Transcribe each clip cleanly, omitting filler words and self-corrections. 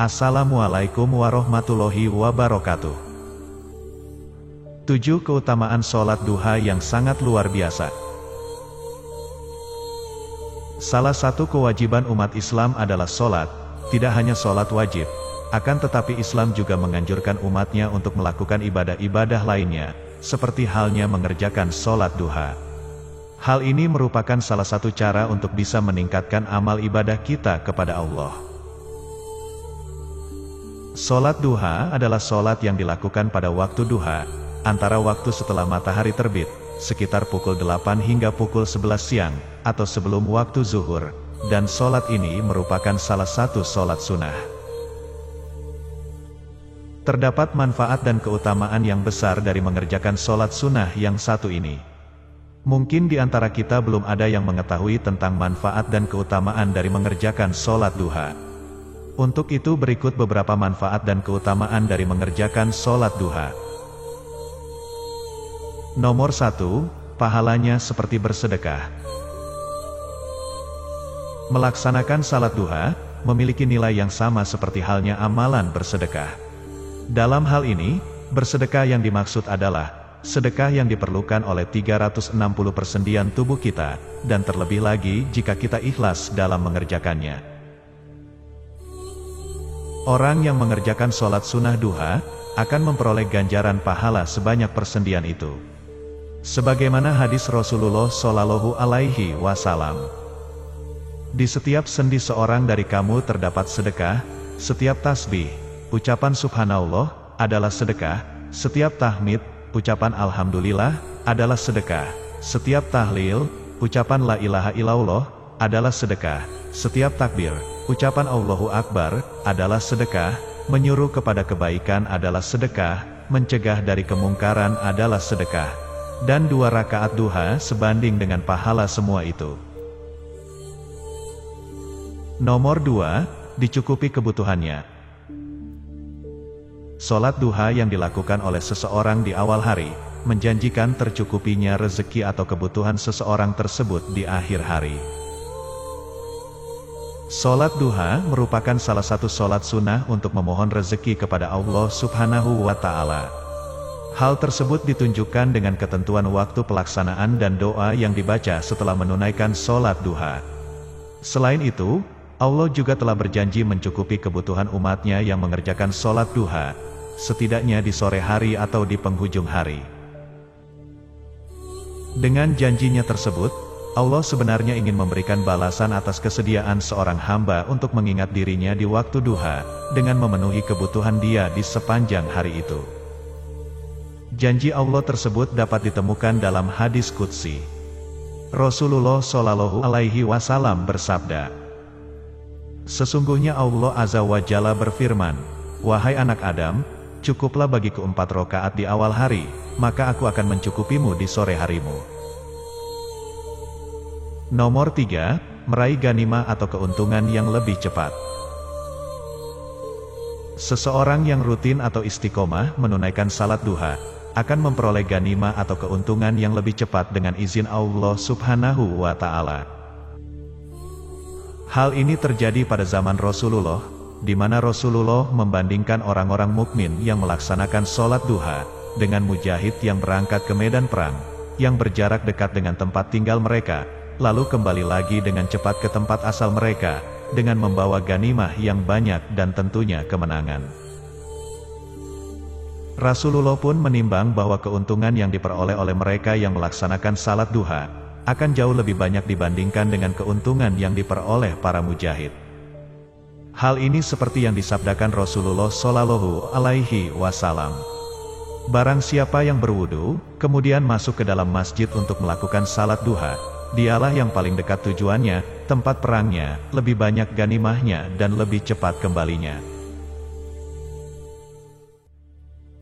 Assalamualaikum warahmatullahi wabarakatuh. 7 keutamaan sholat duha yang sangat luar biasa. Salah satu kewajiban umat Islam adalah sholat, tidak hanya sholat wajib, akan tetapi Islam juga menganjurkan umatnya untuk melakukan ibadah-ibadah lainnya, seperti halnya mengerjakan sholat duha. Hal ini merupakan salah satu cara untuk bisa meningkatkan amal ibadah kita kepada Allah. Sholat duha adalah sholat yang dilakukan pada waktu duha, antara waktu setelah matahari terbit, sekitar pukul 8 hingga pukul 11 siang, atau sebelum waktu zuhur, dan sholat ini merupakan salah satu sholat sunnah. Terdapat manfaat dan keutamaan yang besar dari mengerjakan sholat sunnah yang satu ini. Mungkin di antara kita belum ada yang mengetahui tentang manfaat dan keutamaan dari mengerjakan sholat duha. Untuk itu berikut beberapa manfaat dan keutamaan dari mengerjakan sholat duha. Nomor 1, pahalanya seperti bersedekah. Melaksanakan salat duha memiliki nilai yang sama seperti halnya amalan bersedekah. Dalam hal ini, bersedekah yang dimaksud adalah sedekah yang diperlukan oleh 360 persendian tubuh kita, dan terlebih lagi jika kita ikhlas dalam mengerjakannya. Orang yang mengerjakan sholat sunnah duha akan memperoleh ganjaran pahala sebanyak persendian itu. Sebagaimana hadis Rasulullah Shallallahu Alaihi Wasallam. Di setiap sendi seorang dari kamu terdapat sedekah, setiap tasbih, ucapan subhanallah, adalah sedekah, setiap tahmid, ucapan alhamdulillah, adalah sedekah, setiap tahlil, ucapan la ilaha illallah, adalah sedekah, setiap takbir, ucapan Allahu Akbar, adalah sedekah, menyuruh kepada kebaikan adalah sedekah, mencegah dari kemungkaran adalah sedekah, dan 2 rakaat duha sebanding dengan pahala semua itu. Nomor 2, dicukupi kebutuhannya. Sholat duha yang dilakukan oleh seseorang di awal hari, menjanjikan tercukupinya rezeki atau kebutuhan seseorang tersebut di akhir hari. Sholat duha merupakan salah satu sholat sunnah untuk memohon rezeki kepada Allah Subhanahu wa Ta'ala. Hal tersebut ditunjukkan dengan ketentuan waktu pelaksanaan dan doa yang dibaca setelah menunaikan sholat duha. Selain itu, Allah juga telah berjanji mencukupi kebutuhan umatnya yang mengerjakan sholat duha, setidaknya di sore hari atau di penghujung hari. Dengan janjinya tersebut, Allah sebenarnya ingin memberikan balasan atas kesediaan seorang hamba untuk mengingat dirinya di waktu duha, dengan memenuhi kebutuhan dia di sepanjang hari itu. Janji Allah tersebut dapat ditemukan dalam hadis qudsi. Rasulullah Shallallahu Alaihi Wasallam bersabda, "Sesungguhnya Allah Azza wa Jalla berfirman, wahai anak Adam, cukuplah bagiku 4 rakaat di awal hari, maka aku akan mencukupimu di sore harimu." Nomor 3, meraih ganimah atau keuntungan yang lebih cepat. Seseorang yang rutin atau istiqomah menunaikan salat duha, akan memperoleh ganimah atau keuntungan yang lebih cepat dengan izin Allah Subhanahu wa Ta'ala. Hal ini terjadi pada zaman Rasulullah, di mana Rasulullah membandingkan orang-orang mukmin yang melaksanakan sholat duha, dengan mujahid yang berangkat ke medan perang, yang berjarak dekat dengan tempat tinggal mereka, lalu kembali lagi dengan cepat ke tempat asal mereka, dengan membawa ganimah yang banyak dan tentunya kemenangan. Rasulullah pun menimbang bahwa keuntungan yang diperoleh oleh mereka yang melaksanakan salat duha, akan jauh lebih banyak dibandingkan dengan keuntungan yang diperoleh para mujahid. Hal ini seperti yang disabdakan Rasulullah Shallallahu Alaihi Wasallam. Barang siapa yang berwudu, kemudian masuk ke dalam masjid untuk melakukan salat duha, dialah yang paling dekat tujuannya, tempat perangnya, lebih banyak ganimahnya dan lebih cepat kembalinya.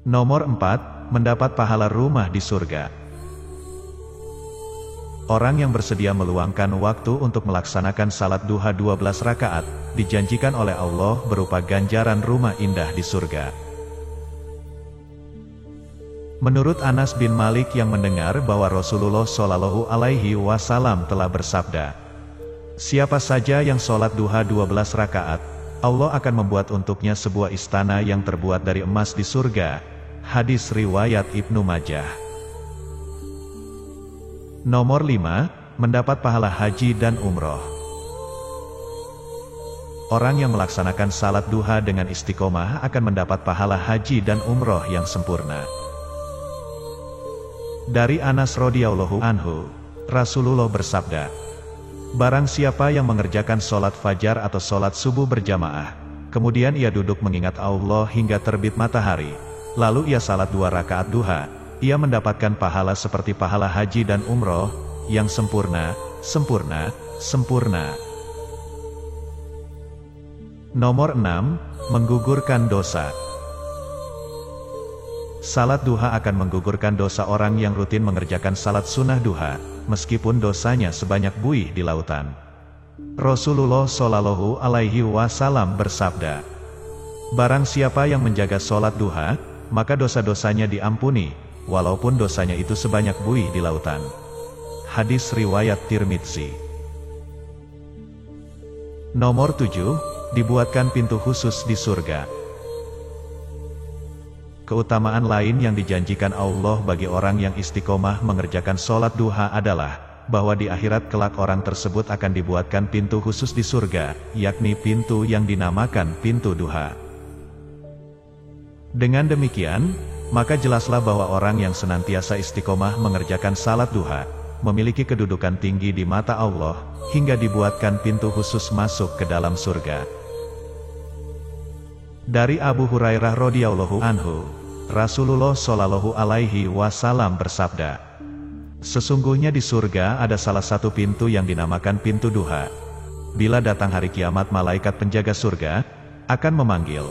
Nomor 4, mendapat pahala rumah di surga. Orang yang bersedia meluangkan waktu untuk melaksanakan salat duha 12 rakaat, dijanjikan oleh Allah berupa ganjaran rumah indah di surga. Menurut Anas bin Malik yang mendengar bahwa Rasulullah Shallallahu Alaihi Wasallam telah bersabda, "Siapa saja yang sholat duha 12 rakaat, Allah akan membuat untuknya sebuah istana yang terbuat dari emas di surga. Hadis riwayat Ibnu Majah. Nomor 5, mendapat pahala haji dan umroh. Orang yang melaksanakan salat duha dengan istiqomah akan mendapat pahala haji dan umroh yang sempurna. Dari Anas radhiyallahu anhu, Rasulullah bersabda, barang siapa yang mengerjakan sholat fajar atau sholat subuh berjamaah, kemudian ia duduk mengingat Allah hingga terbit matahari, lalu ia salat 2 rakaat duha, ia mendapatkan pahala seperti pahala haji dan umroh, yang sempurna, sempurna, sempurna. Nomor 6, menggugurkan dosa. Salat duha akan menggugurkan dosa orang yang rutin mengerjakan salat sunnah duha, meskipun dosanya sebanyak buih di lautan. Rasulullah Shallallahu Alaihi Wasallam bersabda, barang siapa yang menjaga sholat duha, maka dosa-dosanya diampuni, walaupun dosanya itu sebanyak buih di lautan. Hadis riwayat Tirmidzi. Nomor 7, dibuatkan pintu khusus di surga. Keutamaan lain yang dijanjikan Allah bagi orang yang istiqomah mengerjakan sholat duha adalah, bahwa di akhirat kelak orang tersebut akan dibuatkan pintu khusus di surga, yakni pintu yang dinamakan pintu duha. Dengan demikian, maka jelaslah bahwa orang yang senantiasa istiqomah mengerjakan salat duha, memiliki kedudukan tinggi di mata Allah, hingga dibuatkan pintu khusus masuk ke dalam surga. Dari Abu Hurairah radhiyallahu anhu, Rasulullah Shallallahu Alaihi Wasallam bersabda, sesungguhnya di surga ada salah satu pintu yang dinamakan pintu duha. Bila datang hari kiamat, malaikat penjaga surga akan memanggil,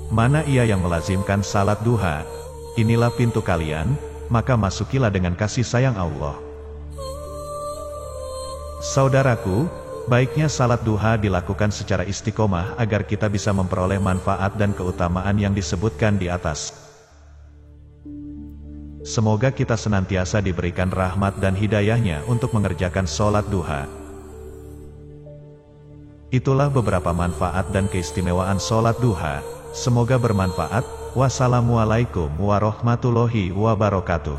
mana ia yang melazimkan salat duha? Inilah pintu kalian, maka masukilah dengan kasih sayang Allah. Saudaraku, baiknya salat duha dilakukan secara istiqomah agar kita bisa memperoleh manfaat dan keutamaan yang disebutkan di atas. Semoga kita senantiasa diberikan rahmat dan hidayahnya untuk mengerjakan sholat duha. Itulah beberapa manfaat dan keistimewaan sholat duha. Semoga bermanfaat. Wassalamualaikum warahmatullahi wabarakatuh.